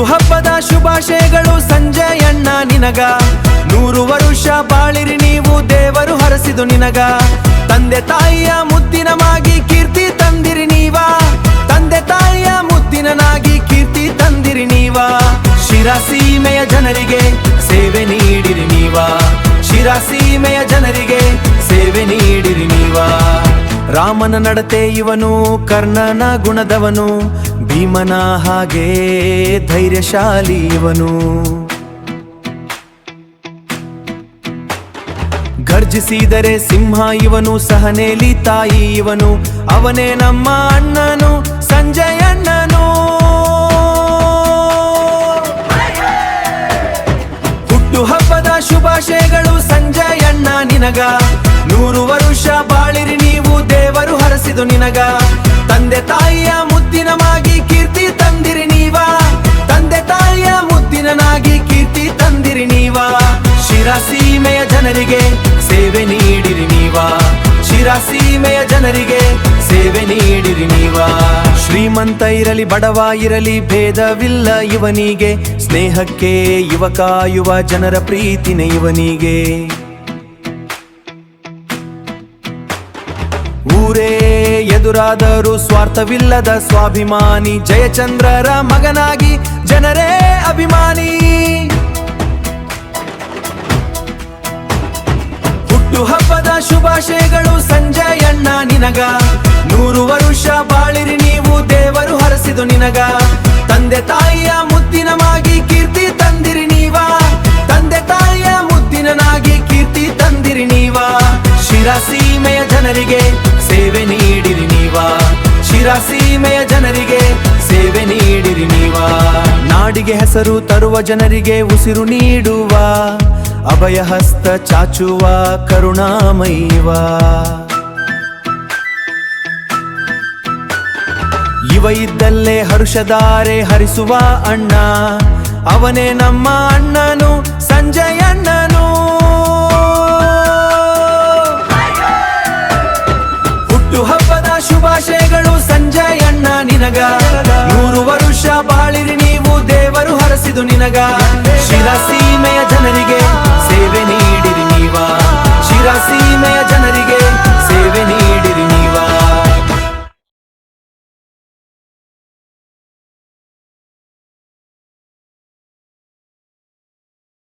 ಹಬ್ಬದ ಶುಭಾಶಯಗಳು ಸಂಜಯಣ್ಣ ನಿನಗ, 100 ವರುಷ ಬಾಳಿರಿ ನೀವು ದೇವರು ಹರಸಿದು ನಿನಗ. ತಂದೆ ತಾಯಿಯ ಮುದ್ದಿನಮಾಗಿ ಕೀರ್ತಿ ತಂದಿರಿ ನೀವ, ತಂದೆ ತಾಯಿಯ ಮುದ್ದಿನನಾಗಿ ಕೀರ್ತಿ ತಂದಿರಿ ನೀವ. ಶಿರಾಸೀಮೆಯ ಜನರಿಗೆ ಸೇವೆ ನೀಡಿರಿ ನೀವ, ಶಿರಾಸೀಮೆಯ ಜನರಿಗೆ ಸೇವೆ ನೀಡಿರಿ ನೀವ. ರಾಮನ ನಡತೆ ಇವನು, ಕರ್ಣನ ಗುಣದವನು, ಭೀಮನ ಹಾಗೆ ಧೈರ್ಯಶಾಲಿ ಇವನು. ಗರ್ಜಿಸಿದರೆ ಸಿಂಹ ಇವನು, ಸಹನೇಲಿ ತಾಯಿ ಇವನು, ಅವನೇ ನಮ್ಮ ಅಣ್ಣನು ಸಂಜಯಣ್ಣನು. ಹುಟ್ಟು ಹಬ್ಬದ ಶುಭಾಶಯಗಳು ಸಂಜಯಣ್ಣ ನಿನಗ, 100 ವರುಷ ಬಾಳಿರಿ ನೀವು ದೇವರು ಹರಸಿದು ನಿನಗ. ತಂದೆ ತಾಯಿಯ ಮುದ್ದಿನಮಾಗಿ ಕೀರ್ತಿ ತಂದಿರಿ ನೀವ, ತಂದೆ ತಾಯಿಯ ಮುದ್ದಿನನಾಗಿ ಕೀರ್ತಿ ತಂದಿರಿ ನೀವ. ಶಿರಾಸೀಮೆಯ ಜನರಿಗೆ ಸೇವೆ ನೀಡಿರಿ ನೀವ, ಶಿರಾಸೀಮೆಯ ಜನರಿಗೆ ಸೇವೆ ನೀಡಿರಿ ನೀವ. ಶ್ರೀಮಂತ ಇರಲಿ ಬಡವ ಇರಲಿ ಭೇದವಿಲ್ಲ ಇವನಿಗೆ, ಸ್ನೇಹಕ್ಕೆ ಇವ ಕಾಯುವ ಜನರ ಪ್ರೀತಿನೇ ಇವನಿಗೆ. ಊರೇ ಎದುರಾದರೂ ಸ್ವಾರ್ಥವಿಲ್ಲದ ಸ್ವಾಭಿಮಾನಿ, ಜಯಚಂದ್ರರ ಮಗನಾಗಿ ಜನರೇ ಅಭಿಮಾನಿ. ಹುಟ್ಟು ಹಬ್ಬದ ಶುಭಾಶಯಗಳು ಸಂಜಯಣ್ಣ ನಿನಗ, 100 ವರುಷ ಬಾಳಿರಿ ನೀವು ದೇವರು ಹರಸಿದು ನಿನಗ. ತಂದೆ ತಾಯಿಯ ಮುದ್ದಿನಮಾಗಿ ಕೀರ್ತಿ ತಂದಿರಿ ನೀವ, ತಂದೆ ತಾಯಿಯ ಮುದ್ದಿನನಾಗಿ ಕೀರ್ತಿ ತಂದಿರಿ ನೀವ. ಶಿರಾಸೀಮೆಯ ಜನರಿಗೆ ಸೇವೆ ನೀಡಿರಿ ನೀವ, ಶಿರಾಸೀಮೆಯ ಜನರಿಗೆ ಸೇವೆ ನೀಡಿರಿ ನೀವ. ನಾಡಿಗೆ ಹೆಸರು ತರುವ ಜನರಿಗೆ ಉಸಿರು ನೀಡುವ, ಅಭಯ ಹಸ್ತ ಚಾಚುವ ಕರುಣಾಮೈವ. ಇವ ಇದ್ದಲ್ಲೇ ಹರುಷಧಾರೆ ಹರಿಸುವ ಅಣ್ಣ, ಅವನೇ ನಮ್ಮ ಅಣ್ಣನು ಸಂಜಯಣ್ಣನು. ಹುಟ್ಟು ಹಬ್ಬದ ಶುಭಾಶಯಗಳು ಸಂಜಯಣ್ಣ ನಿನಗ, 100 ವರುಷ ಬಾಳಿರಿ ನೀವು ದೇವರು ಹರಸಿದು ನಿನಗ.